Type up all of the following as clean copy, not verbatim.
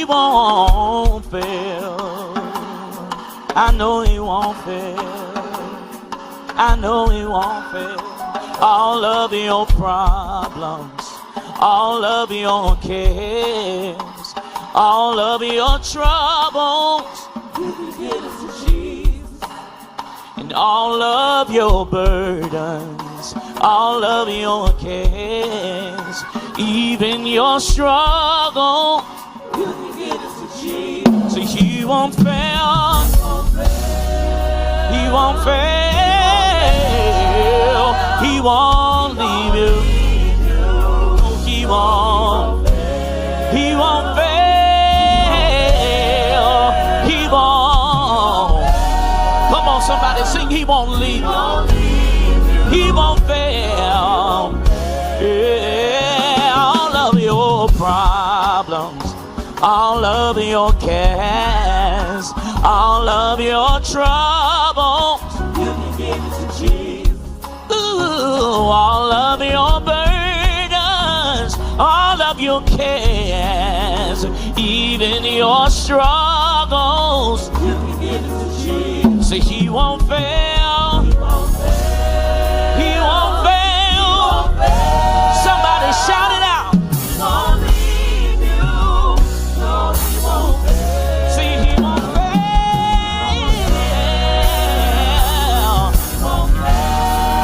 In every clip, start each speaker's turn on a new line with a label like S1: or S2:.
S1: won't fail. I know he won't fail. I know he won't fail. All of your problems, all of your cares, all of your troubles, you can give it to Jesus. And all of your burdens, all of your cares, even your struggle, you can give it to Jesus. So he won't fail. He won't fail. He won't leave you. No, he won't. He won't fail. He won't. Come on, somebody sing. He won't leave you. He won't fail. Yeah, all of your problems, all of your cares, all of your troubles, you can give it to Jesus. Ooh, all of your burdens, all of your cares, even your struggles, you can give it to Jesus. So he won't fail. He won't fail. He won't fail. Somebody shout it out. He won't leave you. No, he won't fail. See, he won't fail.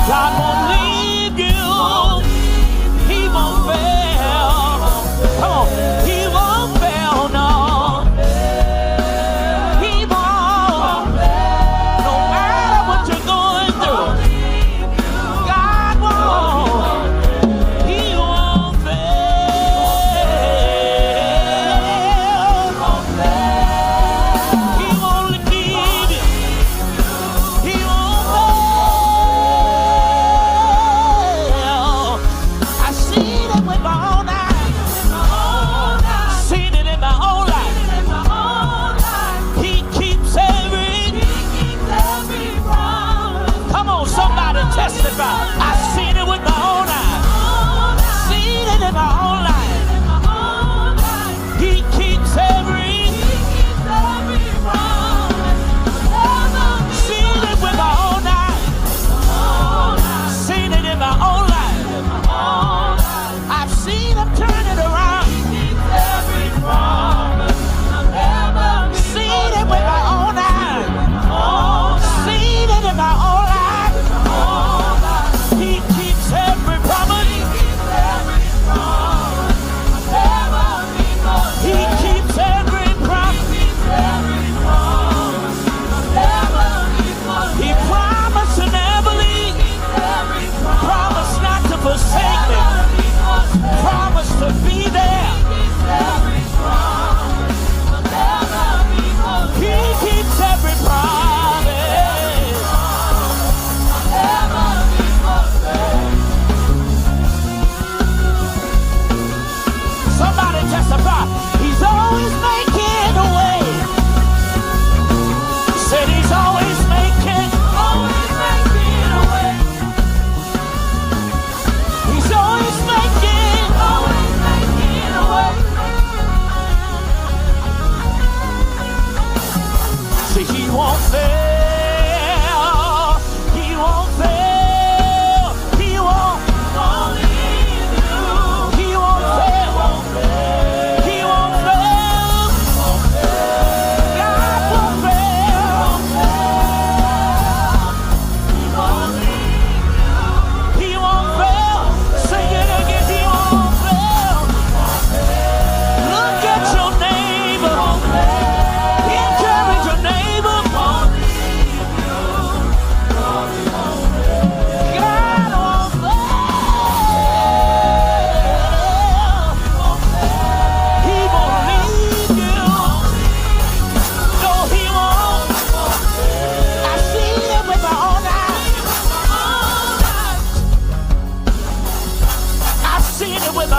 S1: God won't leave you. He won't fail. Come on. He won't fail, no. He won't. No matter what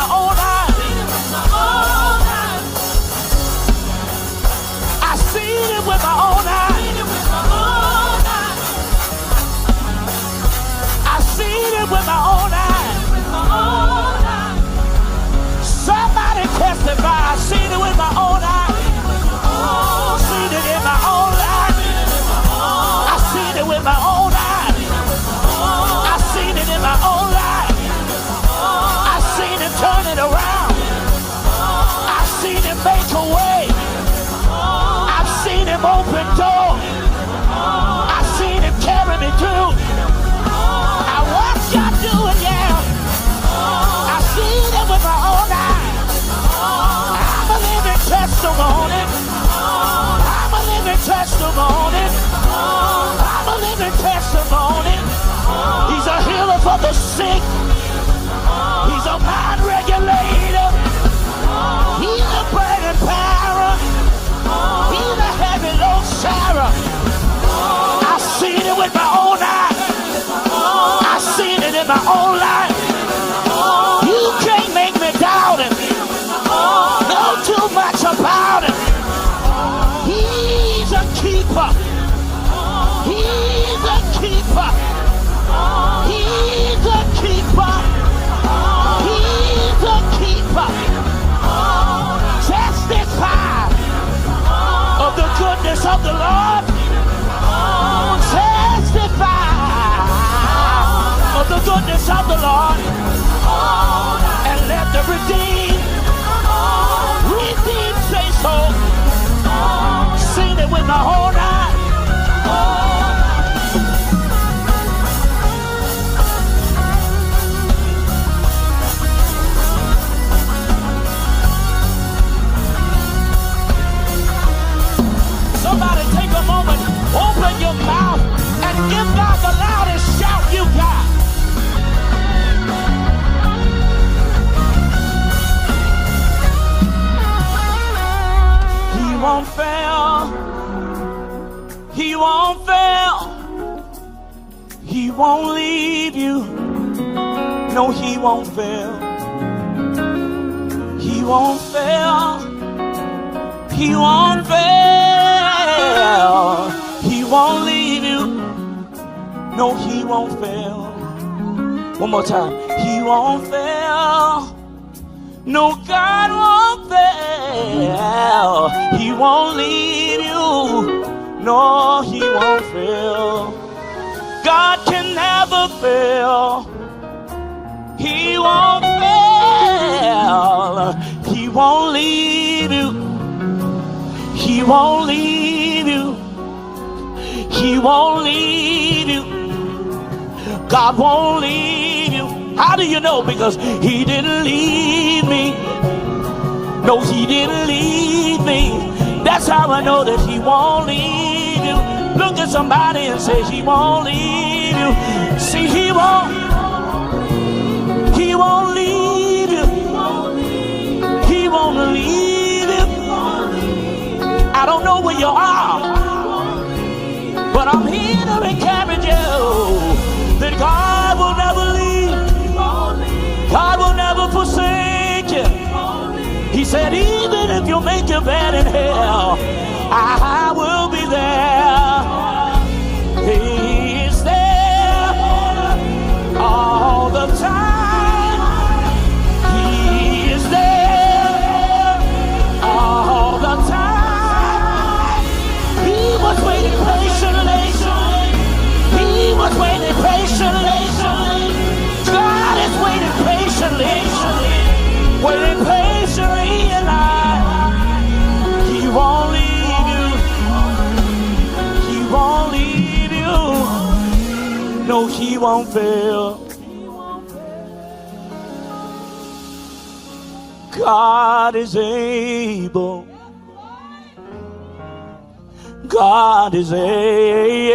S1: my own eyes. I seen it with my own eyes. I seen it with my own eyes. Somebody testify. I seen it with my own eyes. Seen it in my own life. I seen it with my own eyes. I seen it in my own life. I seen him turn it around. I seen him make a way. I've seen him open doors. I've seen him carry me through. I watched God do it, yeah. I seen it with my own eyes. I'm a living testimony. I'm a living testimony. I'm a living testimony. He's a healer for the sick. He's a mind regulator. He's a burning power. He's a heavy load sharer. I've seen it with my own eyes. I've seen it in my own life. You can't make me doubt it. Know too much about it. He's a keeper. He's a keeper. He's a keeper. He's a keeper. Testify of the goodness of the Lord. Testify of the goodness of the Lord. And let the redeemed say so. Seen it with my whole life. Somebody take a moment, open your mouth, and give God the loudest shout you got. He won't fail. He won't fail. He won't leave you. No, he won't fail. He won't fail. He won't fail. He won't leave you. No, he won't fail. One more time. He won't fail. No, God won't fail. He won't leave you. No, he won't fail. God can never fail. He won't fail. He won't leave you. He won't leave you. He won't leave you. God won't leave you. How do you know? Because he didn't leave me. No, he didn't leave me. That's how I know that he won't leave you. Look at somebody and say he won't leave you. See, he won't leave you. He won't leave you. I don't know where you are, but I'm here to encourage you that God will never leave. God will never forsake you. He said, even if you make your bed in hell, I will be there. He is there all the time. He is there all the time. He was waiting patiently. He was waiting patiently. God is waiting patiently. Waiting patiently in line. He won't leave you. He won't leave you. No, he won't fail. God is able. God is able.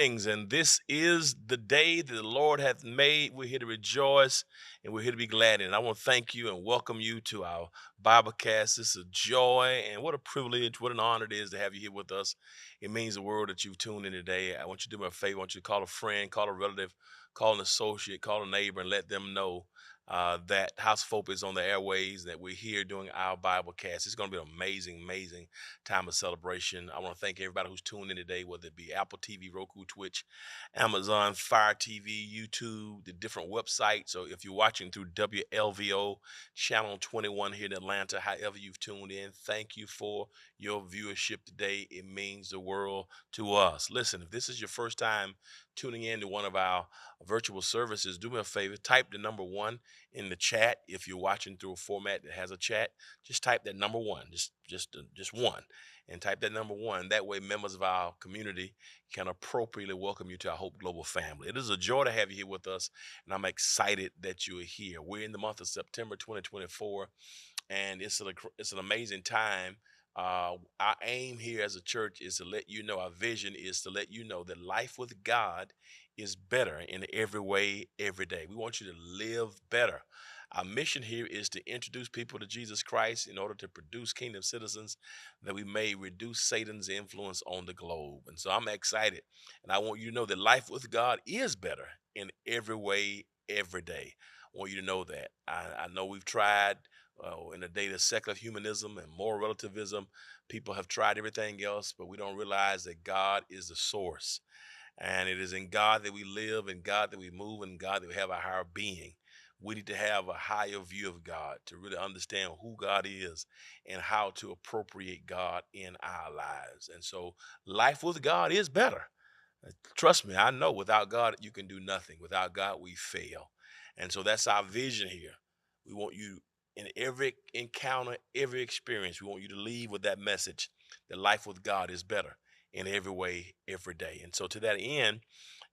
S2: Greetings, and this is the day that the Lord hath made. We're here to rejoice and we're here to be glad in it. I want to thank you and welcome you to our Biblecast. This is a joy and what a privilege, what an honor it is to have you here with us. It means the world that you've tuned in today. I want you to do me a favor. I want you to call a friend, call a relative, call an associate, call a neighbor, and let them know that House of Hope is on the airways, that we're here doing our Biblecast. It's going to be an amazing, amazing time of celebration. I want to thank everybody who's tuned in today, whether it be Apple TV, Roku, Twitch, Amazon, Fire TV, YouTube, the different websites. So if you're watching through WLVO, Channel 21 here in Atlanta, however you've tuned in, thank you for your viewership today. It means the world to us. Listen, if this is your first time tuning in to one of our virtual services, do me a favor, type the number 1 in the chat. If you're watching through a format that has a chat, just type that number 1, just one, and type that number 1. That way, members of our community can appropriately welcome you to our Hope Global family. It is a joy to have you here with us, and I'm excited that you are here. We're in the month of September 2024, and it's an amazing time. Our aim here as a church is to let you know, our vision is to let you know that life with God is better in every way, every day. We want you to live better. Our mission here is to introduce people to Jesus Christ in order to produce kingdom citizens that we may reduce Satan's influence on the globe. And so I'm excited. And I want you to know that life with God is better in every way, every day. I want you to know that. I know we've tried in the day of secular humanism and moral relativism. People have tried everything else, but we don't realize that God is the source. And it is in God that we live, in God that we move, and in God that we have our higher being. We need to have a higher view of God to really understand who God is and how to appropriate God in our lives. And so life with God is better. Trust me, I know without God, you can do nothing. Without God, we fail. And so that's our vision here. We want you in every encounter, every experience, we want you to leave with that message that life with God is better in every way, every day. And so to that end,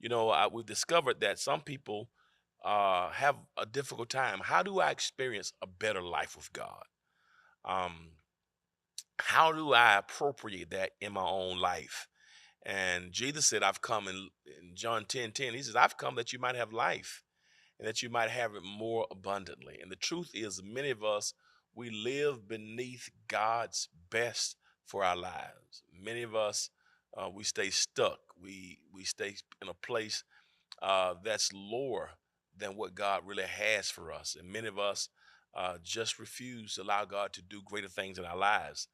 S2: we've discovered that some people have a difficult time. How do I experience a better life with God? Um, how do I appropriate that in my own life? And Jesus said, I've come in John 10:10, he says, I've come that you might have life and that you might have it more abundantly. And the truth is, many of us, we live beneath God's best for our lives. Many of us, we stay stuck. We stay in a place that's lower than what God really has for us. And many of us just refuse to allow God to do greater things in our lives.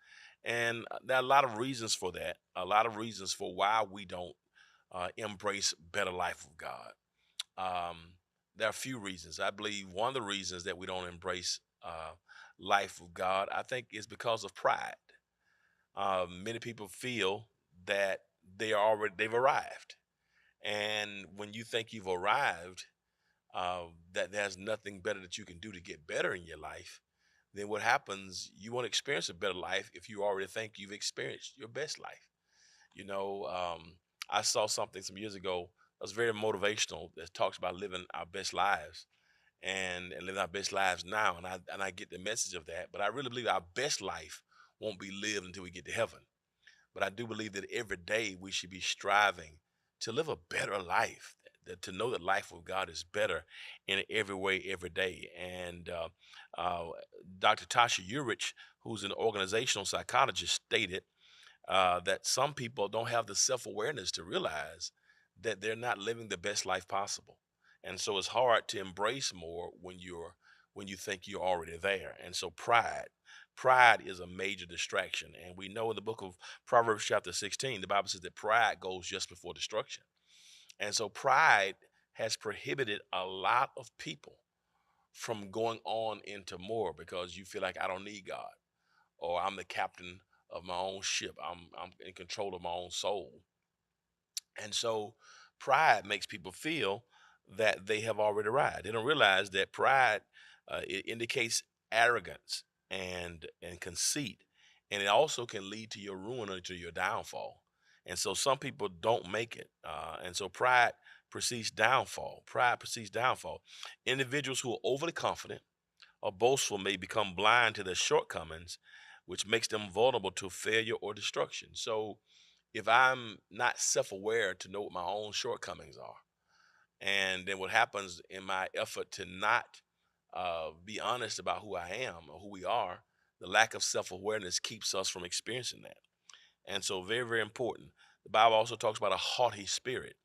S2: And there are a lot of reasons for that, a lot of reasons for why we don't embrace better life with God. Um, there are a few reasons. I believe one of the reasons that we don't embrace life with God, I think, is because of pride. Many people feel that they've arrived, and when you think you've arrived, that there's nothing better that you can do to get better in your life, then what happens, you won't experience a better life if you already think you've experienced your best life. You know, I saw something some years ago that was very motivational that talks about living our best lives and living our best lives now. And I get the message of that. But I really believe our best life won't be lived until we get to heaven. But I do believe that every day we should be striving to live a better life, to know that life with God is better in every way, every day. And uh, Dr. Tasha Urich, who's an organizational psychologist, stated that some people don't have the self-awareness to realize that they're not living the best life possible. And so it's hard to embrace more when you think you're already there. And so pride is a major distraction. And we know in the book of Proverbs chapter 16, the Bible says that pride goes just before destruction. And so pride has prohibited a lot of people from going on into more because you feel like I don't need God, or I'm the captain of my own ship. I'm in control of my own soul. And so pride makes people feel that they have already arrived. They don't realize that pride it indicates arrogance and conceit, and it also can lead to your ruin or to your downfall. And so some people don't make it, and so pride precedes downfall. Pride precedes downfall. Individuals who are overly confident or boastful may become blind to their shortcomings, which makes them vulnerable to failure or destruction. So if I'm not self-aware to know what my own shortcomings are. And then what happens in my effort to not be honest about who I am or who we are, the lack of self-awareness keeps us from experiencing that. And so very, very important. The Bible also talks about a haughty spirit.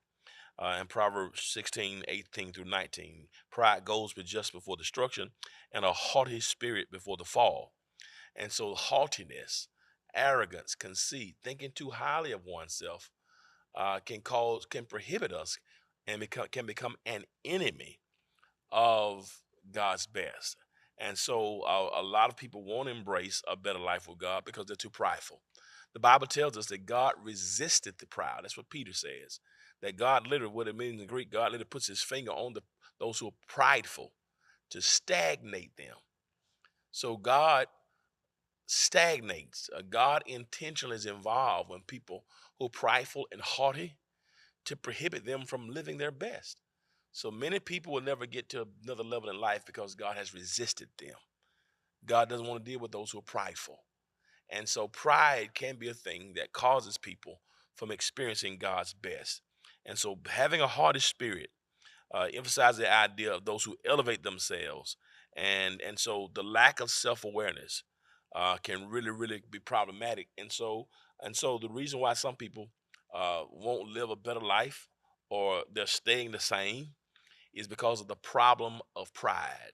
S2: In Proverbs 16:18 through 19, pride goes but just before destruction, and a haughty spirit before the fall. And so haughtiness, arrogance, conceit, thinking too highly of oneself can prohibit us and can become an enemy of God's best. And so a lot of people won't embrace a better life with God because they're too prideful. The Bible tells us that God resisted the proud. That's what Peter says. That God literally, what it means in Greek, God literally puts his finger on those who are prideful to stagnate them. So God stagnates. God intentionally is involved when people who are prideful and haughty to prohibit them from living their best. So many people will never get to another level in life because God has resisted them. God doesn't want to deal with those who are prideful. And so pride can be a thing that causes people from experiencing God's best. And so having a haughty spirit emphasizes the idea of those who elevate themselves. And so the lack of self-awareness can really, really be problematic. And so the reason why some people won't live a better life or they're staying the same is because of the problem of pride.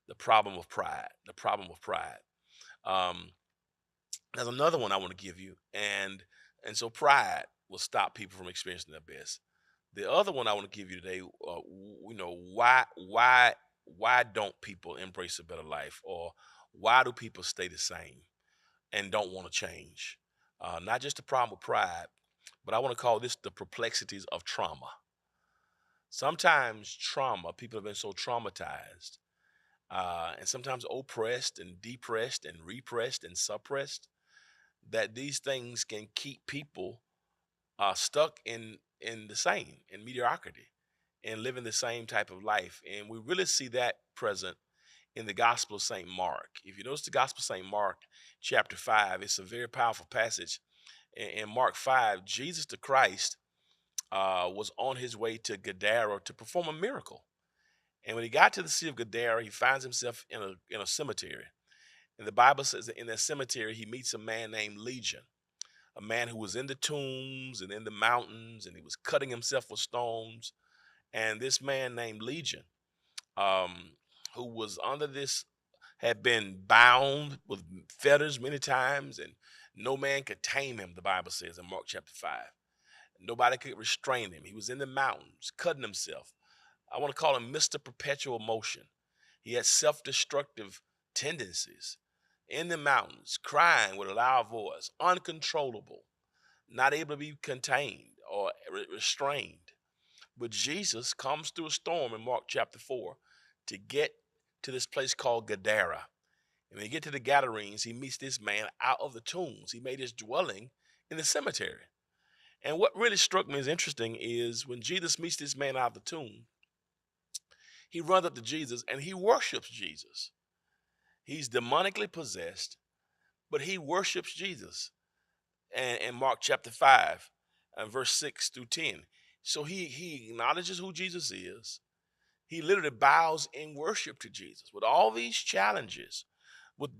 S2: The problem of pride. The problem of pride. Um, there's another one I want to give you, and so pride will stop people from experiencing their best. The other one I want to give you today, why don't people embrace a better life, or why do people stay the same and don't want to change? Not just the problem with pride, but I want to call this the perplexities of trauma. Sometimes trauma, people have been so traumatized, and sometimes oppressed and depressed and repressed and suppressed, that these things can keep people stuck in the same in mediocrity and living the same type of life. And we really see that present in the Gospel of St. Mark. If you notice the Gospel of St. Mark, chapter 5, it's a very powerful passage. In Mark 5, Jesus the Christ was on his way to Gadara to perform a miracle. And when he got to the city of Gadara, he finds himself in a cemetery. And the Bible says that in that cemetery, he meets a man named Legion, a man who was in the tombs and in the mountains, and he was cutting himself with stones. And this man named Legion, who was under this, had been bound with fetters many times, and no man could tame him, the Bible says in Mark chapter 5. Nobody could restrain him. He was in the mountains, cutting himself. I want to call him Mr. Perpetual Motion. He had self-destructive tendencies in the mountains, crying with a loud voice, uncontrollable, not able to be contained or restrained. But Jesus comes through a storm in Mark chapter 4 to get to this place called Gadara. And when he get to the Gadarenes, he meets this man out of the tombs. He made his dwelling in the cemetery. And what really struck me as interesting is when Jesus meets this man out of the tomb, he runs up to Jesus and he worships Jesus. He's demonically possessed, but he worships Jesus. And in Mark chapter 5 and verse 6 through 10. So he acknowledges who Jesus is. He literally bows in worship to Jesus with all these challenges, with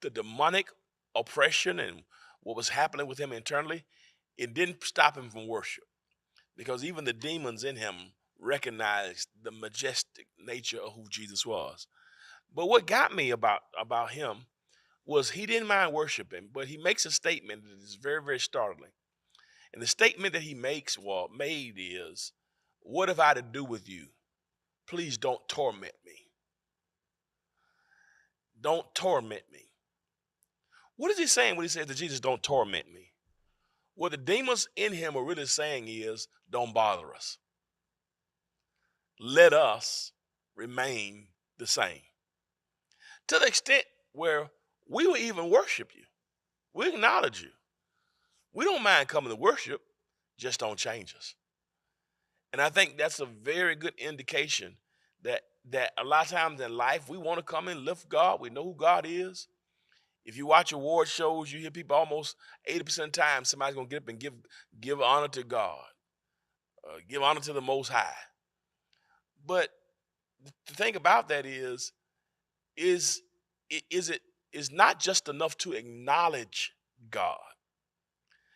S2: the demonic oppression and what was happening with him internally. It didn't stop him from worship, because even the demons in him recognized the majestic nature of who Jesus was. But what got me about him was he didn't mind worshiping, but he makes a statement that is very, very startling. And the statement that he made is, "What have I to do with you? Please don't torment me. Don't torment me." What is he saying when he says to Jesus, "Don't torment me"? What the demons in him are really saying is, don't bother us. Let us remain the same. To the extent where we will even worship you. We acknowledge you. We don't mind coming to worship, just don't change us. And I think that's a very good indication that a lot of times in life we want to come and lift God. We know who God is. If you watch award shows, you hear people almost 80% of the time somebody's gonna get up and give honor to God, give honor to the Most High. But the thing about that is it's not just enough to acknowledge God.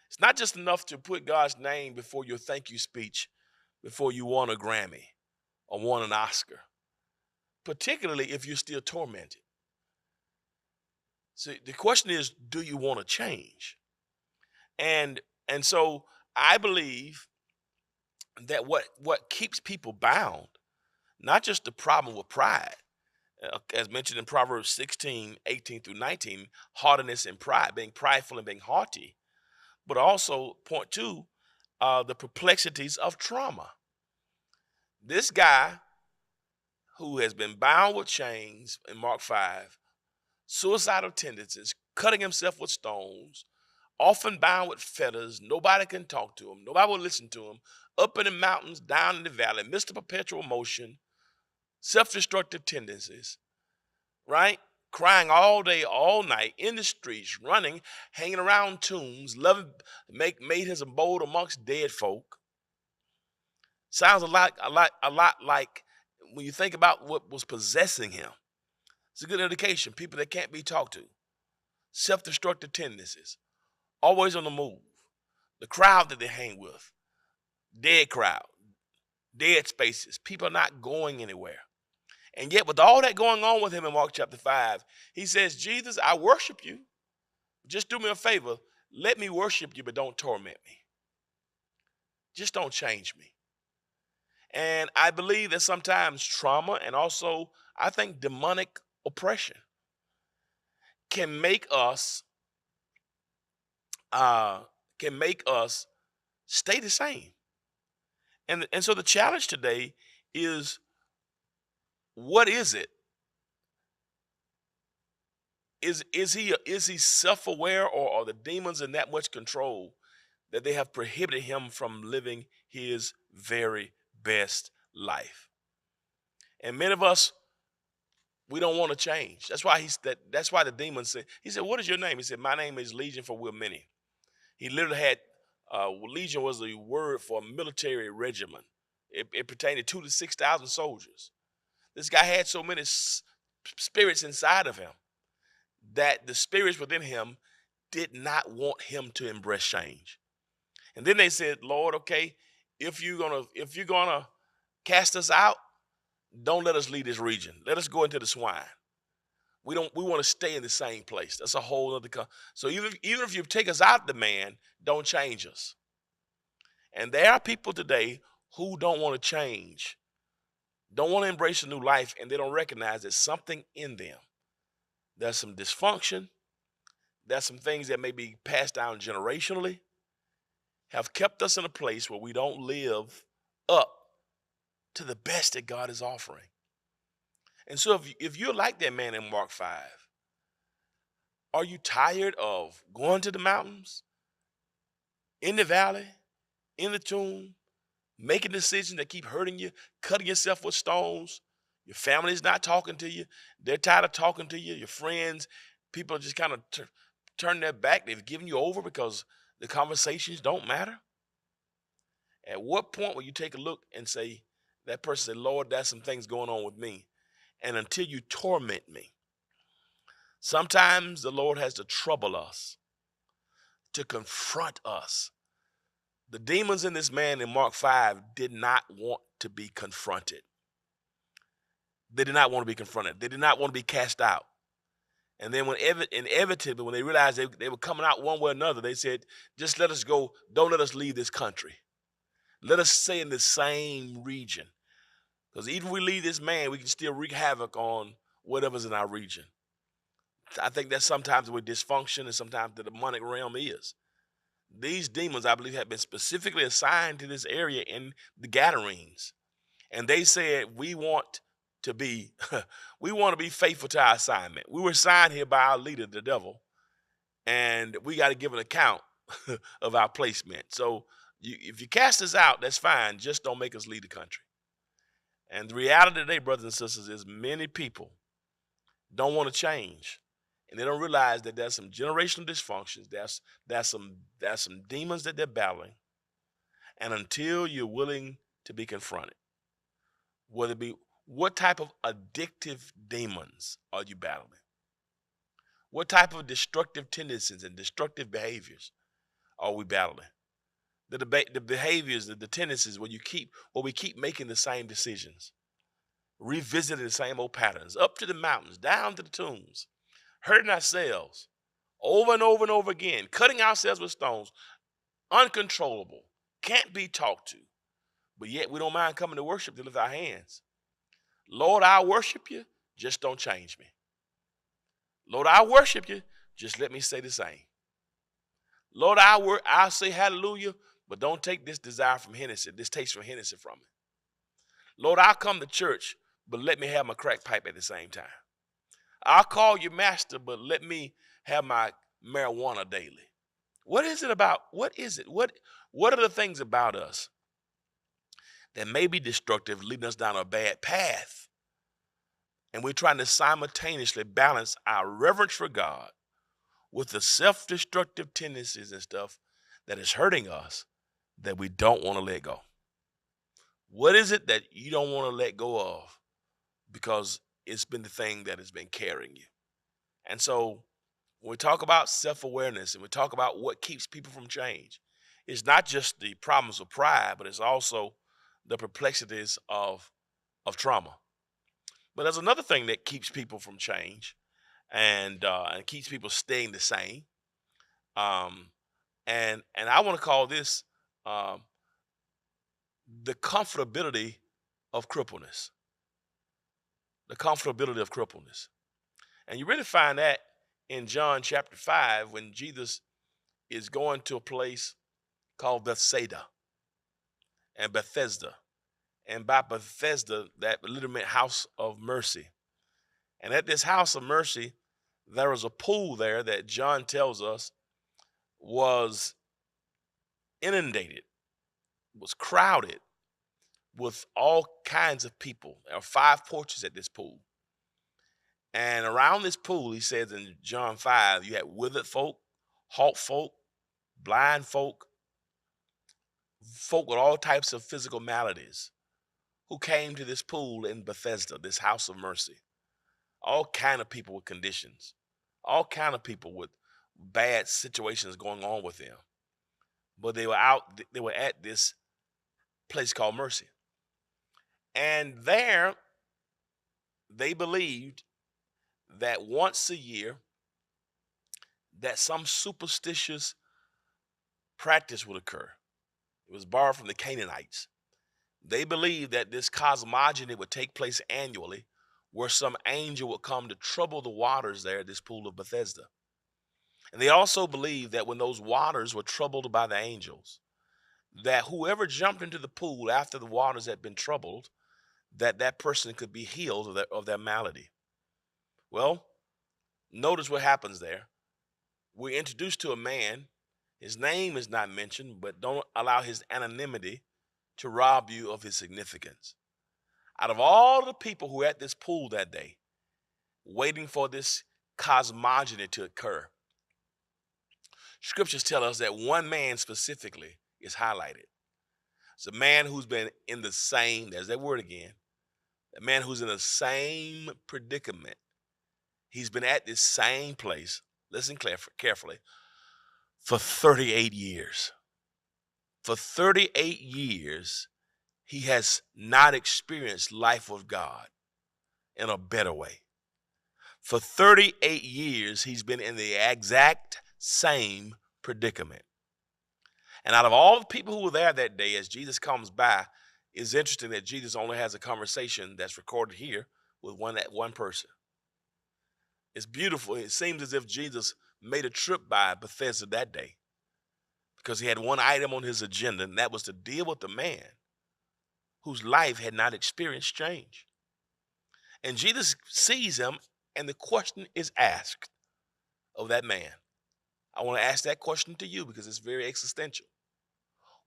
S2: It's not just enough to put God's name before your thank you speech, before you won a Grammy or won an Oscar, particularly if you're still tormented. So the question is, do you want to change? And so I believe that what keeps people bound, not just the problem with pride, as mentioned in Proverbs 16:18-19, haughtiness and pride, being prideful and being haughty, but also point two, the perplexities of trauma. This guy who has been bound with chains in Mark 5, suicidal tendencies, cutting himself with stones, often bound with fetters, nobody can talk to him, nobody will listen to him, up in the mountains, down in the valley, Mr. Perpetual Motion, self-destructive tendencies, right? Crying all day, all night, in the streets, running, hanging around tombs, made his abode amongst dead folk. Sounds a lot like when you think about what was possessing him. It's a good indication. People that can't be talked to, self-destructive tendencies, always on the move. The crowd that they hang with, dead crowd, dead spaces. People are not going anywhere. And yet with all that going on with him in Mark chapter 5, he says, Jesus, I worship you. Just do me a favor. Let me worship you, but don't torment me. Just don't change me. And I believe that sometimes trauma and also, I think, demonic oppression can make us stay the same. And so the challenge today is, what is it? Is he self-aware, or are the demons in that much control that they have prohibited him from living his very best life? And many of us, we don't want to change. That's why that's why the demon said, he said, what is your name? He said, my name is Legion, for we're many. He literally had, Legion was the word for a military regiment. It pertained to 2,000 to 6,000 soldiers. This guy had so many spirits inside of him that the spirits within him did not want him to embrace change. And then they said, Lord, okay, if you're gonna cast us out, don't let us leave this region. Let us go into the swine. We want to stay in the same place. That's a whole other. So even if you take us out the man, don't change us. And there are people today who don't want to change, don't want to embrace a new life, and they don't recognize there's something in them. There's some dysfunction. There's some things that may be passed down generationally, have kept us in a place where we don't live up to the best that God is offering. And so if you're like that man in Mark 5, are you tired of going to the mountains, in the valley, in the tomb, making decisions that keep hurting you, cutting yourself with stones? Your family's not talking to you. They're tired of talking to you. Your friends, people are just kind of turning their back. They've given you over because the conversations don't matter. At what point will you take a look and say, that person said, Lord, there's some things going on with me. And until you torment me. Sometimes the Lord has to trouble us, to confront us. The demons in this man in Mark 5 did not want to be confronted. They did not want to be confronted. They did not want to be cast out. And then inevitably, when they realized they were coming out one way or another, they said, just let us go. Don't let us leave this country. Let us stay in the same region. Because even if we leave this man, we can still wreak havoc on whatever's in our region. I think that's sometimes where dysfunction and sometimes the demonic realm is. These demons, I believe, have been specifically assigned to this area in the Gadarenes. And they said, we want to be faithful to our assignment. We were assigned here by our leader, the devil, and we got to give an account of our placement. So if you cast us out, that's fine. Just don't make us leave the country. And the reality today, brothers and sisters, is many people don't want to change. and they don't realize that there's some generational dysfunctions. There's some demons that they're battling, and until you're willing to be confronted, whether it be what type of addictive demons are you battling? What type of destructive tendencies and destructive behaviors are we battling? The behaviors, the tendencies where we keep making the same decisions, revisiting the same old patterns, up to the mountains, down to the tombs, hurting ourselves over and over and over again, cutting ourselves with stones, uncontrollable, can't be talked to, but yet we don't mind coming to worship to lift our hands. Lord, I worship you, just don't change me. Lord, I worship you, just let me say the same. Lord, I'll say hallelujah, but don't take this desire from Hennessy, this taste from Hennessy from me. Lord, I'll come to church, but let me have my crack pipe at the same time. I'll call you master, but let me have my marijuana daily. What is it about? What is it? What are the things about us that may be destructive, leading us down a bad path? And we're trying to simultaneously balance our reverence for God with the self-destructive tendencies and stuff that is hurting us that we don't want to let go. What is it that you don't want to let go of because it's been the thing that has been carrying you? And so when we talk about self-awareness and we talk about what keeps people from change, it's not just the problems of pride, but it's also the perplexities of trauma. But there's another thing that keeps people from change and keeps people staying the same. And I want to call this the comfortability of crippleness. The comfortability of crippleness. And you really find that in John chapter 5 when Jesus is going to a place called Bethsaida and Bethesda. And by Bethesda, that literally meant house of mercy. And at this house of mercy, there was a pool there that John tells us was inundated, was crowded with all kinds of people. There are 5 porches at this pool. And around this pool, he says in John 5, you had withered folk, halt folk, blind folk, folk with all types of physical maladies who came to this pool in Bethesda, this house of mercy. All kind of people with conditions, all kind of people with bad situations going on with them. But they were at this place called mercy. And there they believed that once a year that some superstitious practice would occur. It was borrowed from the Canaanites. They believed that this cosmogony would take place annually, where some angel would come to trouble the waters there at this pool of Bethesda. And they also believed that when those waters were troubled by the angels, that whoever jumped into the pool after the waters had been troubled, that person could be healed of their malady. Well, notice what happens there. We're introduced to a man. His name is not mentioned, but don't allow his anonymity to rob you of his significance. Out of all the people who were at this pool that day, waiting for this cosmogony to occur, scriptures tell us that one man specifically is highlighted. It's a man who's been in the same, there's that word again, a man who's in the same predicament. He's been at this same place, listen carefully, for 38 years. For 38 years, he has not experienced life with God in a better way. For 38 years, he's been in the exact same predicament. And out of all the people who were there that day, as Jesus comes by, it's interesting that Jesus only has a conversation that's recorded here with one person. It's beautiful. It seems as if Jesus made a trip by Bethesda that day because he had one item on his agenda, and that was to deal with the man whose life had not experienced change. And Jesus sees him, and the question is asked of that man. I want to ask that question to you because it's very existential.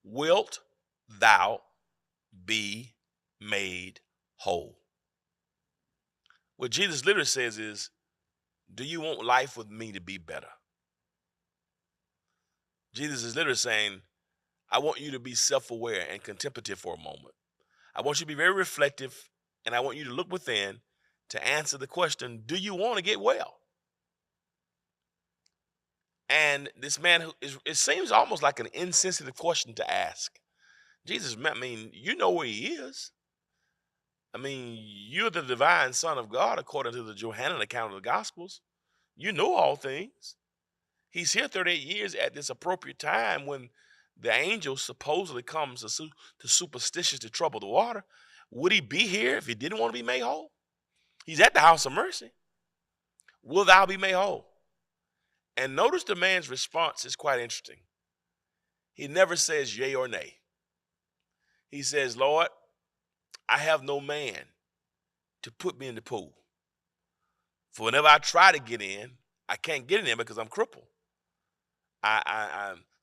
S2: Wilt thou be made whole? What Jesus literally says is, Do you want life with me to be better? Jesus is literally saying, I want you to be self-aware and contemplative for a moment. I want you to be very reflective, and I want you to look within to answer the question, do you want to get well? And this man, it seems almost like an insensitive question to ask. Jesus, I mean, you know where he is. I mean, you're the divine Son of God according to the Johannine account of the Gospels. You know all things. He's here 38 years at this appropriate time when the angel supposedly comes to superstitious to trouble the water. Would he be here if he didn't want to be made whole? He's at the house of mercy. Will thou be made whole? And notice the man's response is quite interesting. He never says yea or nay. He says, Lord, I have no man to put me in the pool. For whenever I try to get in, I can't get in there because I'm crippled.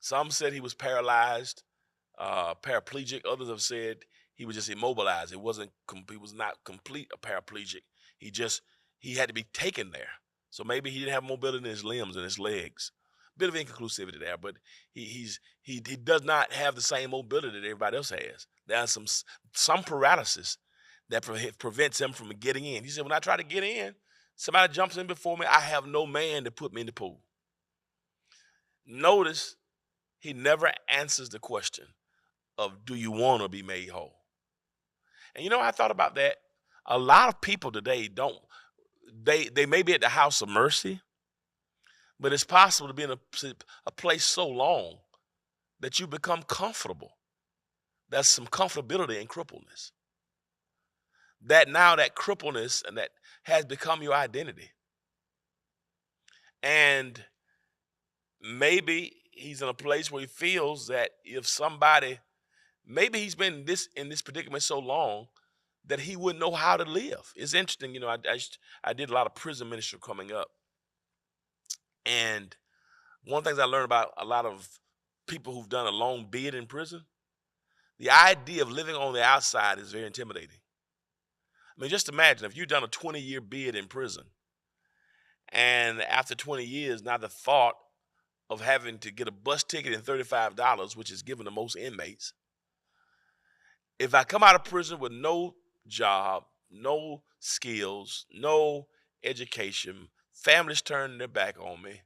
S2: Some said he was paralyzed, paraplegic. Others have said he was just immobilized. He was not complete a paraplegic. He had to be taken there. So maybe he didn't have mobility in his limbs and his legs. Bit of inconclusivity there, but he does not have the same mobility that everybody else has. There are some paralysis that prevents him from getting in. He said, when I try to get in, somebody jumps in before me. I have no man to put me in the pool. Notice he never answers the question of, do you want to be made whole? And I thought about that. A lot of people today they may be at the house of mercy, but it's possible to be in a place so long that you become comfortable. There's some comfortability in crippledness. That crippledness and that has become your identity. And maybe he's in a place where he feels that if somebody, maybe he's been in this predicament so long that he wouldn't know how to live. It's interesting, I did a lot of prison ministry coming up. And one of the things I learned about a lot of people who've done a long bid in prison, the idea of living on the outside is very intimidating. I mean, just imagine if you've done a 20-year bid in prison, and after 20 years, now the thought of having to get a bus ticket and $35, which is given to most inmates. If I come out of prison with no job, no skills, no education, families turning their back on me,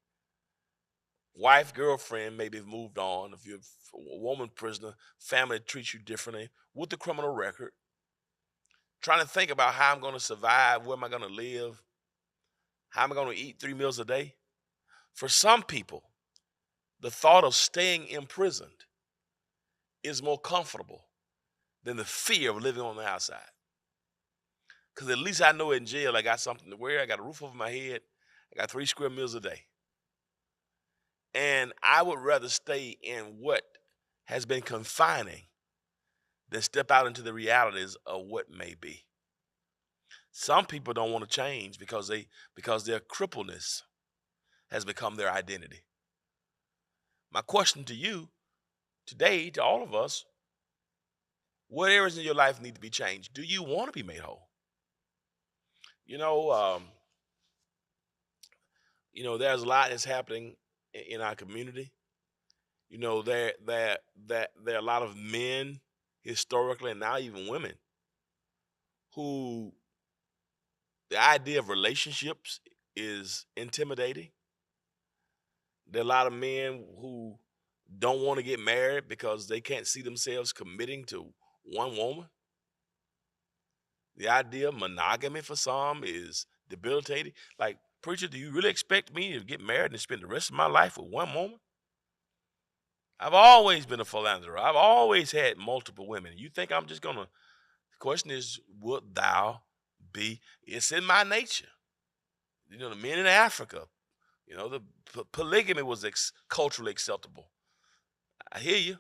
S2: wife, girlfriend maybe have moved on. If you're a woman prisoner, family treats you differently with the criminal record. Trying to think about how I'm going to survive, where am I going to live, how am I going to eat 3 meals a day? For some people, the thought of staying imprisoned is more comfortable than the fear of living on the outside. Because at least I know in jail I got something to wear, I got a roof over my head, I got 3 square meals a day. And I would rather stay in what has been confining than step out into the realities of what may be. Some people don't want to change because their crippledness has become their identity. My question to you today, to all of us, what areas in your life need to be changed? Do you want to be made whole? There's a lot that's happening in our community. There are a lot of men historically, and now even women, who the idea of relationships is intimidating. There are a lot of men who don't want to get married because they can't see themselves committing to one woman. The idea of monogamy for some is debilitating. Like, preacher, do you really expect me to get married and spend the rest of my life with one woman? I've always been a philanderer. I've always had multiple women. You think I'm just the question is, wilt thou be? It's in my nature. The men in Africa, the polygamy was culturally acceptable. I hear you.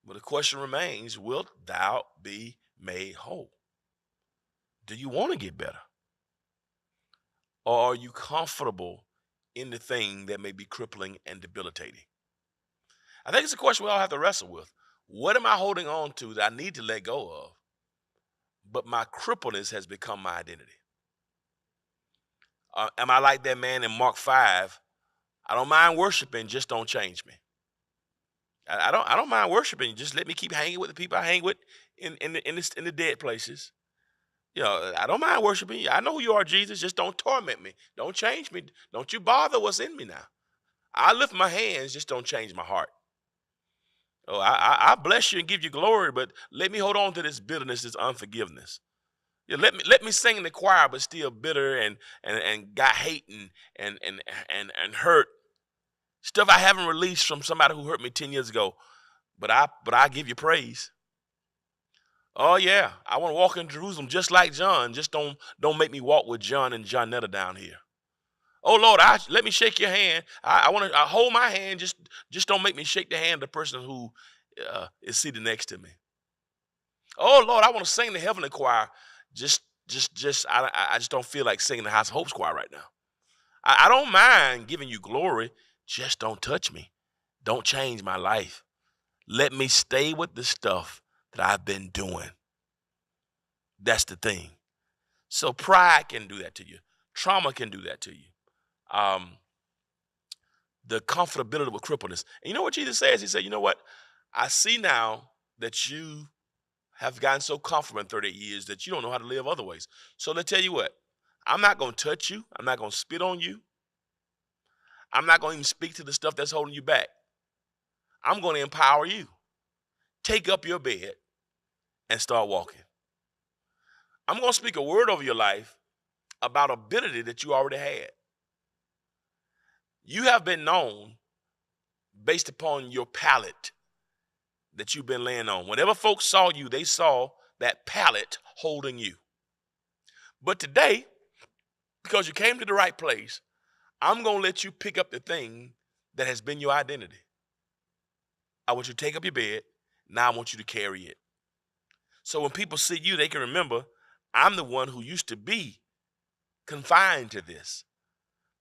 S2: But the question remains, wilt thou be made whole? Do you want to get better? Or are you comfortable in the thing that may be crippling and debilitating? I think it's a question we all have to wrestle with. What am I holding on to that I need to let go of, but my crippleness has become my identity? Am I like that man in Mark 5? I don't mind worshiping, just don't change me. I don't mind worshiping. Just let me keep hanging with the people I hang with in the dead places. You know, I don't mind worshiping you. I know who you are, Jesus. Just don't torment me. Don't change me. Don't you bother what's in me now. I lift my hands, just don't change my heart. Oh, I bless you and give you glory, but let me hold on to this bitterness, this unforgiveness. Yeah, let me sing in the choir, but still bitter and got hate and hurt. Stuff I haven't released from somebody who hurt me 10 years ago, but I give you praise. Oh yeah, I want to walk in Jerusalem just like John. Just don't make me walk with John and Johnetta down here. Oh Lord, let me shake your hand. I want to hold my hand. Just don't make me shake the hand of the person who is seated next to me. Oh Lord, I want to sing the heavenly choir. I just don't feel like singing the House of Hope's choir right now. I don't mind giving you glory. Just don't touch me. Don't change my life. Let me stay with the stuff that I've been doing. That's the thing. So pride can do that to you. Trauma can do that to you. The comfortability with crippleness. And you know what Jesus says? He said, you know what? I see now that you have gotten so comfortable in 38 years that you don't know how to live other ways. So let's tell you what. I'm not going to touch you. I'm not going to spit on you. I'm not going to even speak to the stuff that's holding you back. I'm going to empower you. Take up your bed and start walking. I'm going to speak a word over your life about ability that you already had. You have been known based upon your palate that you've been laying on. Whenever folks saw you, they saw that palate holding you. But today, because you came to the right place, I'm going to let you pick up the thing that has been your identity. I want you to take up your bed. Now I want you to carry it. So when people see you, they can remember, I'm the one who used to be confined to this.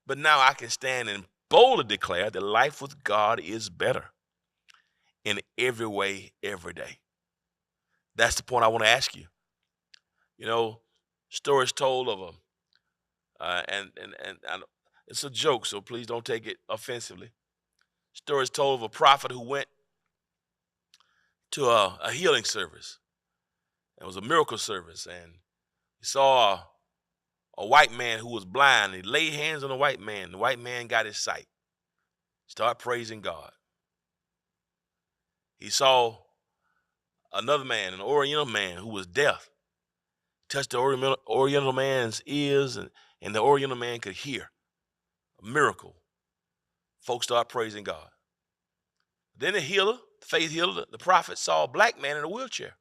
S2: But now I can stand and boldly declare that life with God is better in every way, every day. That's the point I want to ask you. You know, stories told of and it's a joke, so please don't take it offensively. Stories told of a prophet who went to a healing service. It was a miracle service, and he saw a white man who was blind. He laid hands on the white man. The white man got his sight. Start praising God. He saw another man, an Oriental man who was deaf. Touched the Oriental man's ears, and the Oriental man could hear. A miracle. Folks start praising God. Then the healer, the faith healer, the prophet saw a black man in a wheelchair.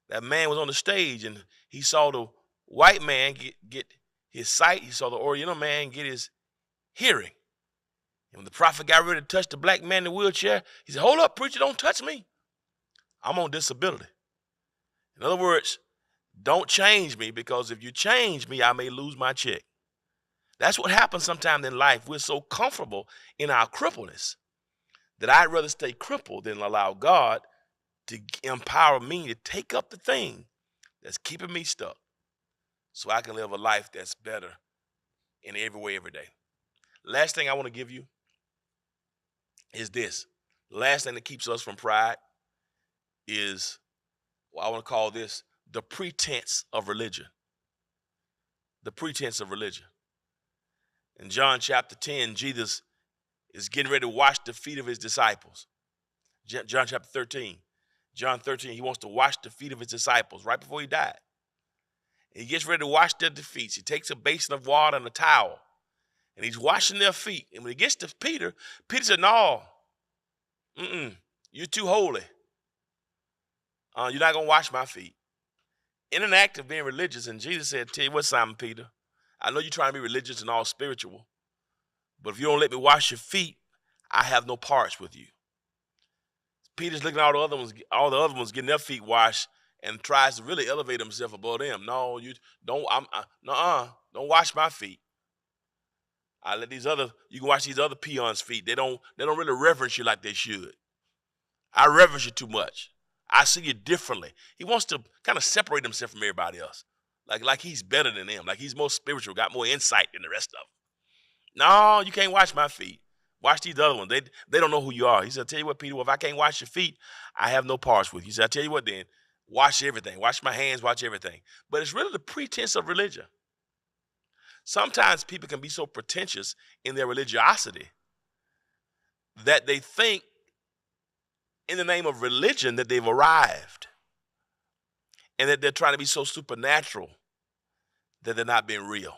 S2: That man was on the stage, and he saw the white man get his sight. He saw the Oriental man get his hearing. And when the prophet got ready to touch the black man in the wheelchair, he said, hold up, preacher, don't touch me. I'm on disability. In other words, don't change me, because if you change me, I may lose my check. That's what happens sometimes in life. We're so comfortable in our crippleness that I'd rather stay crippled than allow God to empower me to take up the thing that's keeping me stuck so I can live a life that's better in every way, every day. Last thing I want to give you is this. The last thing that keeps us from pride is, well, I want to call this the pretense of religion. The pretense of religion. In John chapter 10, Jesus is getting ready to wash the feet of his disciples. John chapter 13. John 13, he wants to wash the feet of his disciples right before he died. And he gets ready to wash their feet. He takes a basin of water and a towel, and he's washing their feet. And when he gets to Peter, Peter said, no, you're too holy. You're not going to wash my feet. In an act of being religious, and Jesus said, tell you what, Simon Peter, I know you're trying to be religious and all spiritual, but if you don't let me wash your feet, I have no parts with you. Peter's looking at all the other ones getting their feet washed and tries to really elevate himself above them. No, you don't. Don't wash my feet. I let you can wash these other peons' feet. They don't really reverence you like they should. I reverence you too much. I see you differently. He wants to kind of separate himself from everybody else. Like he's better than them. Like he's more spiritual, got more insight than the rest of them. No, you can't wash my feet. Watch these other ones. They don't know who you are. He said, I tell you what, Peter, well, if I can't wash your feet, I have no parts with you. He said, I tell you what then, wash everything. Wash my hands, watch everything. But it's really the pretense of religion. Sometimes people can be so pretentious in their religiosity that they think in the name of religion that they've arrived and that they're trying to be so supernatural that they're not being real.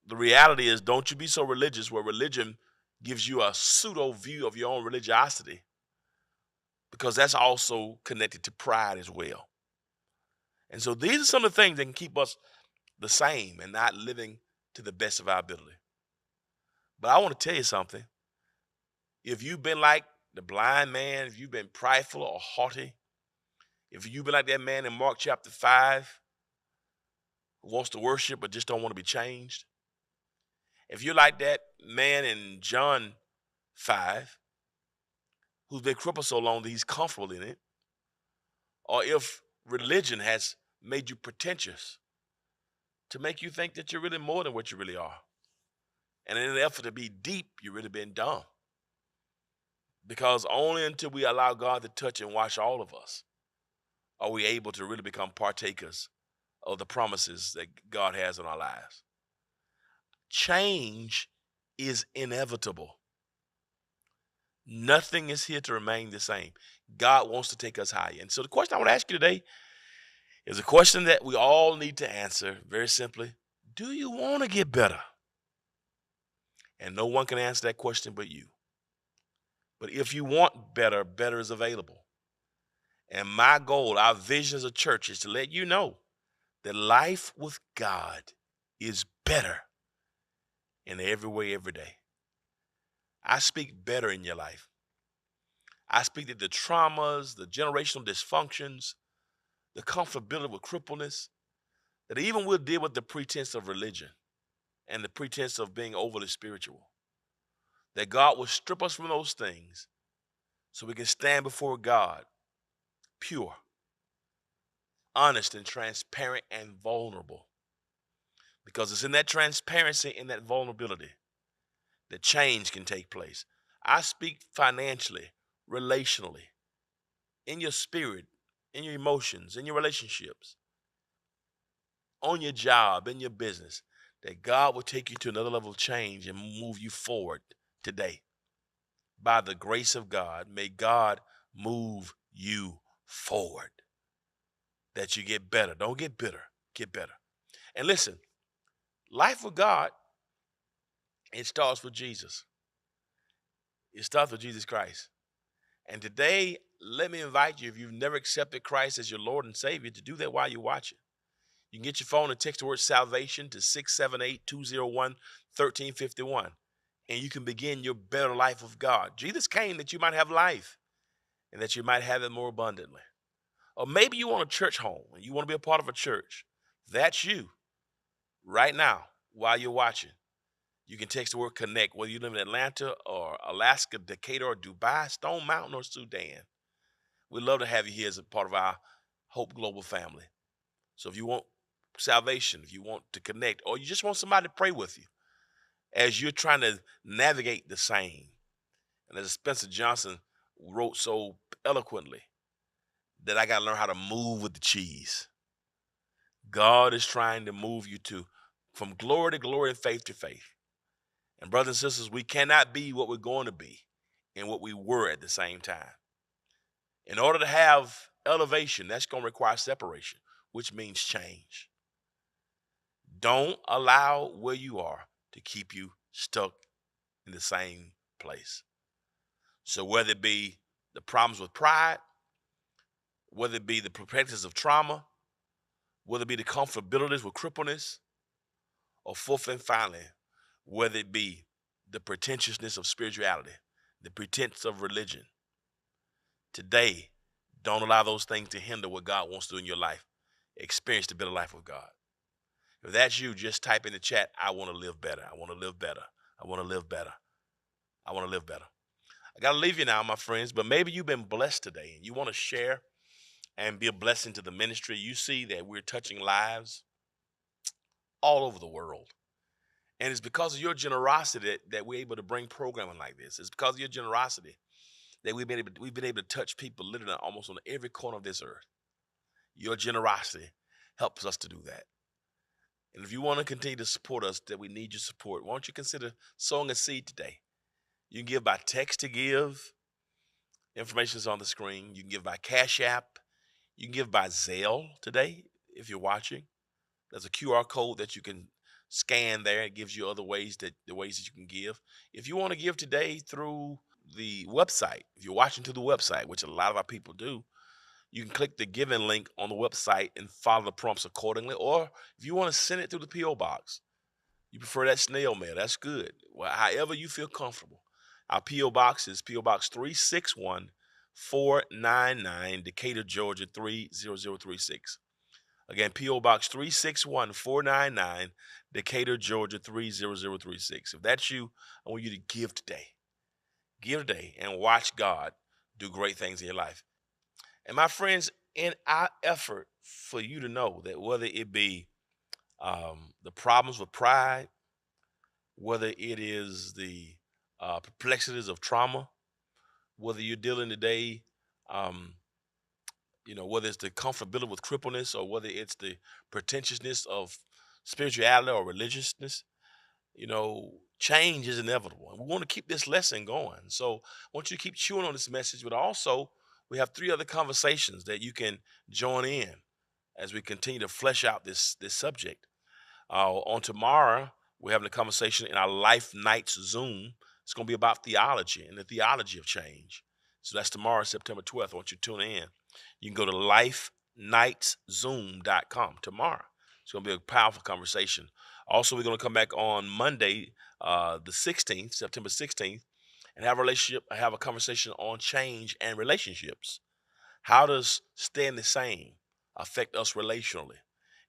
S2: The reality is, don't you be so religious where religion gives you a pseudo view of your own religiosity, because that's also connected to pride as well. And so these are some of the things that can keep us the same and not living to the best of our ability. But I want to tell you something. If you've been like the blind man, if you've been prideful or haughty, if you've been like that man in Mark chapter 5 who wants to worship but just don't want to be changed, if you're like that man in John 5 who's been crippled so long that he's comfortable in it, or if religion has made you pretentious to make you think that you're really more than what you really are, and in an effort to be deep, you're really being dumb. Because only until we allow God to touch and wash all of us are we able to really become partakers of the promises that God has in our lives. Change is inevitable. Nothing is here to remain the same. God wants to take us higher. And so the question I want to ask you today is a question that we all need to answer very simply. Do you want to get better? And no one can answer that question but you. But if you want better, better is available. And my goal, our vision as a church, is to let you know that life with God is better in every way, every day. I speak better in your life. I speak that the traumas, the generational dysfunctions, the comfortability with crippleness, that even we'll deal with the pretense of religion and the pretense of being overly spiritual, that God will strip us from those things so we can stand before God pure, honest, and transparent and vulnerable. Because it's in that transparency and that vulnerability that change can take place. I speak financially, relationally, in your spirit, in your emotions, in your relationships, on your job, in your business, that God will take you to another level of change and move you forward today. By the grace of God, may God move you forward, that you get better. Don't get bitter, get better. And listen, life with God, it starts with Jesus. It starts with Jesus Christ. And today, let me invite you, if you've never accepted Christ as your Lord and Savior, to do that while you're watching. You can get your phone and text the word salvation to 678-201-1351. And you can begin your better life with God. Jesus came that you might have life and that you might have it more abundantly. Or maybe you want a church home and you want to be a part of a church. That's you right now while you're watching. You can text the word connect, whether you live in Atlanta or Alaska, Decatur, or Dubai, Stone Mountain, or Sudan. We'd love to have you here as a part of our Hope Global family. So if you want salvation, if you want to connect, or you just want somebody to pray with you as you're trying to navigate the same. And as Spencer Johnson wrote so eloquently, that I got to learn how to move with the cheese. God is trying to move you from glory to glory and faith to faith. And brothers and sisters, we cannot be what we're going to be and what we were at the same time. In order to have elevation, that's going to require separation, which means change. Don't allow where you are to keep you stuck in the same place. So whether it be the problems with pride, whether it be the perspectives of trauma, whether it be the comfortabilities with crippleness, or fourth and finally, whether it be the pretentiousness of spirituality, the pretense of religion. Today, don't allow those things to hinder what God wants to do in your life. Experience the better life with God. If that's you, just type in the chat, I want to live better. I want to live better. I want to live better. I want to live better. I got to leave you now, my friends, but maybe you've been blessed today and you want to share and be a blessing to the ministry. You see that we're touching lives all over the world. And it's because of your generosity that we're able to bring programming like this. It's because of your generosity that we've been able to touch people literally almost on every corner of this earth. Your generosity helps us to do that. And if you want to continue to support us, that we need your support, why don't you consider sowing a seed today? You can give by text to give. Information is on the screen. You can give by Cash App. You can give by Zelle today if you're watching. There's a QR code that you can scan there. It gives you other ways that you can give. If you want to give today through the website, if you're watching through the website, which a lot of our people do, you can click the giving link on the website and follow the prompts accordingly. Or if you want to send it through the P.O. box, you prefer that snail mail, that's good. Well, however you feel comfortable. Our P.O. box is P.O. Box 361-499, Decatur, Georgia 30036. Again, P.O. Box 361-499, Decatur, Georgia 30036. If that's you, I want you to give today. Give today and watch God do great things in your life. And my friends, in our effort for you to know that whether it be the problems with pride, whether it is the perplexities of trauma, whether you're dealing today, whether it's the comfortability with crippleness or whether it's the pretentiousness of spirituality or religiousness, change is inevitable. And we want to keep this lesson going. So I want you to keep chewing on this message, but also we have 3 other conversations that you can join in as we continue to flesh out this subject. On tomorrow, we're having a conversation in our Life Nights Zoom. It's going to be about theology and the theology of change. So that's tomorrow, September 12th. I want you to tune in. You can go to lifenightszoom.com tomorrow. It's going to be a powerful conversation. Also, we're going to come back on Monday, the 16th, September 16th, and have a conversation on change and relationships. How does staying the same affect us relationally?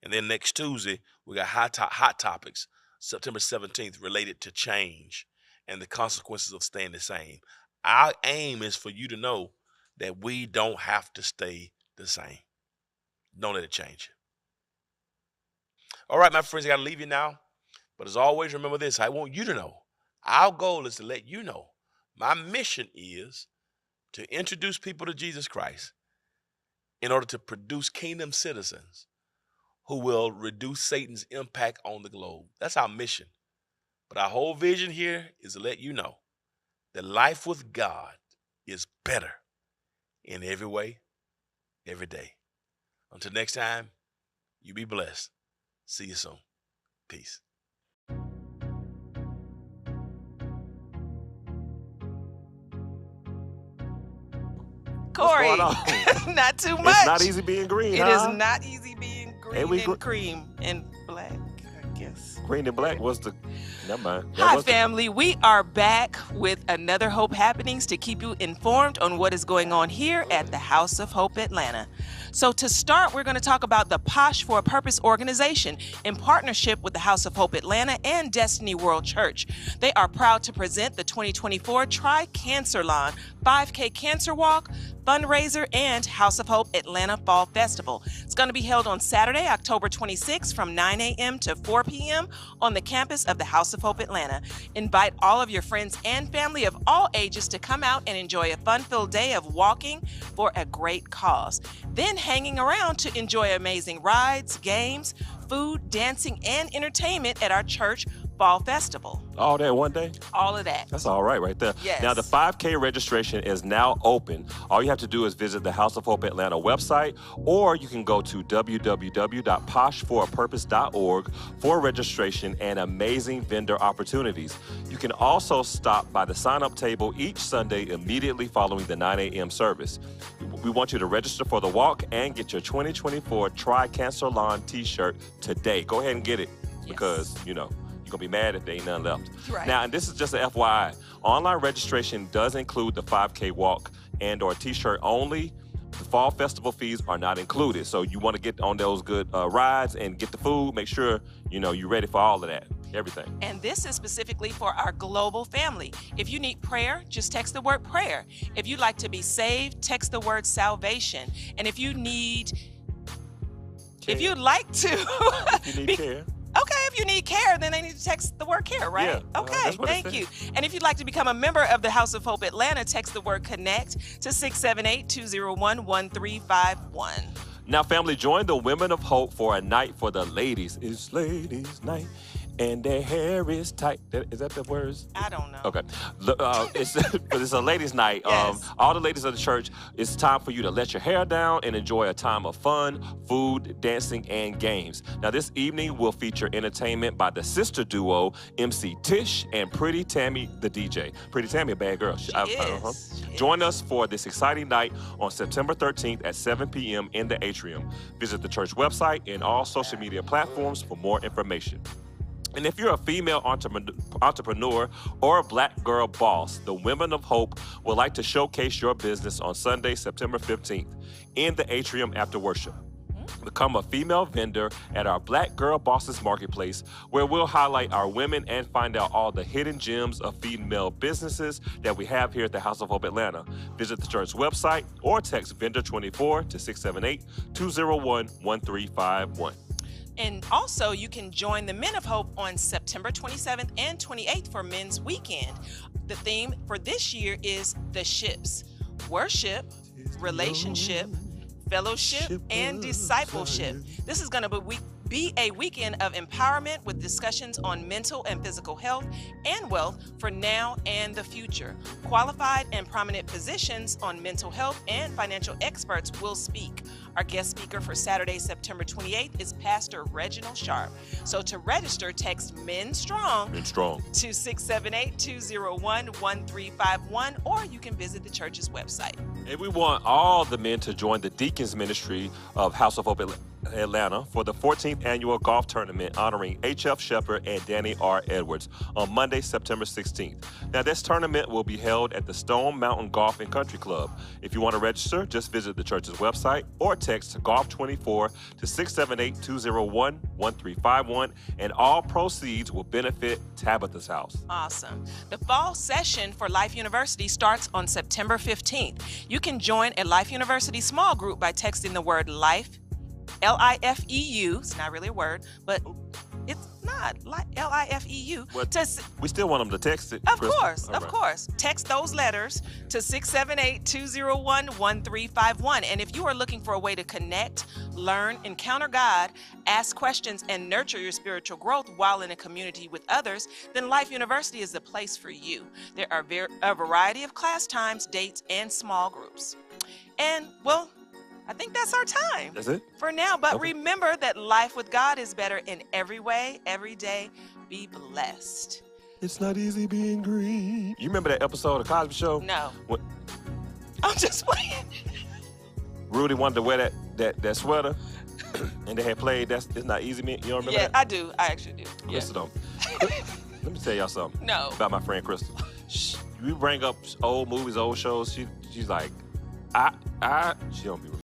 S2: And then next Tuesday, we got hot topics, September 17th, related to change and the consequences of staying the same. Our aim is for you to know that we don't have to stay the same. Don't let it change you. All right, my friends, I got to leave you now. But as always, remember this. I want you to know. Our goal is to let you know. My mission is to introduce people to Jesus Christ in order to produce kingdom citizens who will reduce Satan's impact on the globe. That's our mission. But our whole vision here is to let you know that life with God is better in every way, every day. Until next time, you be blessed. See you soon. Peace.
S3: Corey, not too much.
S4: It's not easy being green,
S3: It is not easy being green and cream and black, I guess.
S4: Green and black was the... Never mind.
S3: Hi, family. We are back with another Hope Happenings to keep you informed on what is going on here at the House of Hope Atlanta. So to start, we're going to talk about the Posh for a Purpose organization in partnership with the House of Hope Atlanta and Destiny World Church. They are proud to present the 2024 Tri-Cancerlon 5K Cancer Walk, fundraiser, and House of Hope Atlanta Fall Festival. It's going to be held on Saturday, October 26th from 9 a.m. to 4 p.m. on the campus of the House of Hope Atlanta. Invite all of your friends and family of all ages to come out and enjoy a fun-filled day of walking for a great cause. Then hanging around to enjoy amazing rides, games, food, dancing, and entertainment at our church Fall Festival.
S4: All that one day?
S3: All of that.
S4: That's all right there.
S3: Yes.
S4: Now, the 5K registration is now open. All you have to do is visit the House of Hope Atlanta website, or you can go to www.poshforapurpose.org for registration and amazing vendor opportunities. You can also stop by the sign-up table each Sunday immediately following the 9 a.m. service. We want you to register for the walk and get your 2024 Tri-Cancerlon t-shirt today. Go ahead and get it because, you're going to be mad if there ain't none left.
S3: Right.
S4: Now, and this is just an FYI, online registration does include the 5K walk and or t-shirt only. The Fall Festival fees are not included. So you want to get on those good rides and get the food, make sure, you're ready for all of that. Everything.
S3: And this is specifically for our global family. If you need prayer, just text the word prayer. If you'd like to be saved, text the word salvation. And if you need, if you'd like to,
S4: If you need care.
S3: okay, if you need care, then they need to text the word care, right?
S4: Yeah,
S3: Okay,
S4: that's what it
S3: thank
S4: says.
S3: you. And if you'd like to become a member of the House of Hope Atlanta, text the word connect to 678-201-1351.
S4: Now, family, join the Women of Hope for a night for the ladies. It's ladies' night, and their hair is tight. Is that the words?
S3: I don't know.
S4: Okay. It's a ladies' night.
S3: Yes.
S4: All the ladies of the church, it's time for you to let your hair down and enjoy a time of fun, food, dancing, and games. Now, this evening will feature entertainment by the sister duo, MC Tish and Pretty Tammy, the DJ. Pretty Tammy, a bad girl.
S3: She
S4: She
S3: is.
S4: Join us for this exciting night on September 13th at 7 p.m. in the atrium. Visit the church website and all social media platforms for more information. And if you're a female entrepreneur or a black girl boss, the Women of Hope would like to showcase your business on Sunday, September 15th in the atrium after worship. Become a female vendor at our Black Girl Bosses Marketplace, where we'll highlight our women and find out all the hidden gems of female businesses that we have here at the House of Hope Atlanta. Visit the church website or text vendor24 to 678-201-1351.
S3: And also, you can join the Men of Hope on September 27th and 28th for Men's Weekend. The theme for this year is the ships: worship, relationship, fellowship, and discipleship. This is going to be a weekend of empowerment with discussions on mental and physical health and wealth for now and the future. Qualified and prominent positions on mental health and financial experts will speak. Our guest speaker for Saturday, September 28th is Pastor Reginald Sharp. So to register, text Men Strong
S4: Men strong.
S3: to 678-201-1351, or you can visit the church's website.
S4: And we want all the men to join the Deacons Ministry of House of Hope Atlanta for the 14th annual golf tournament honoring H.F. Shepherd and Danny R. Edwards on Monday, September 16th. Now, this tournament will be held at the Stone Mountain Golf and Country Club. If you want to register, just visit the church's website or text Golf24 to 678-201-1351, and all proceeds will benefit Tabitha's House.
S3: Awesome. The fall session for Life University starts on September 15th. You can join a Life University small group by texting the word LIFE, L-I-F-E-U. It's not really a word, but it's not L-I-F-E-U.
S4: Well,
S3: to
S4: We still want them to text it.
S3: Of
S4: Crystal.
S3: course,
S4: All
S3: of
S4: right.
S3: course. Text those letters to 678-201-1351. And if you are looking for a way to connect, learn, encounter God, ask questions, and nurture your spiritual growth while in a community with others, then Life University is the place for you. There are a variety of class times, dates, and small groups. And, well, I think that's our time
S4: That's it?
S3: for now. But
S4: Okay.
S3: remember that life with God is better in every way, every day. Be blessed.
S4: It's not easy being green. You remember that episode of Cosby Show?
S3: No.
S4: What?
S3: I'm just playing.
S4: Rudy wanted to wear that sweater, and they had played It's Not Easy Man. You don't remember
S3: Yeah,
S4: that?
S3: I do. I actually do. Yeah.
S4: Crystal don't. Let me tell y'all something
S3: No.
S4: about my friend Crystal. We bring up old movies, old shows. She's like, she don't be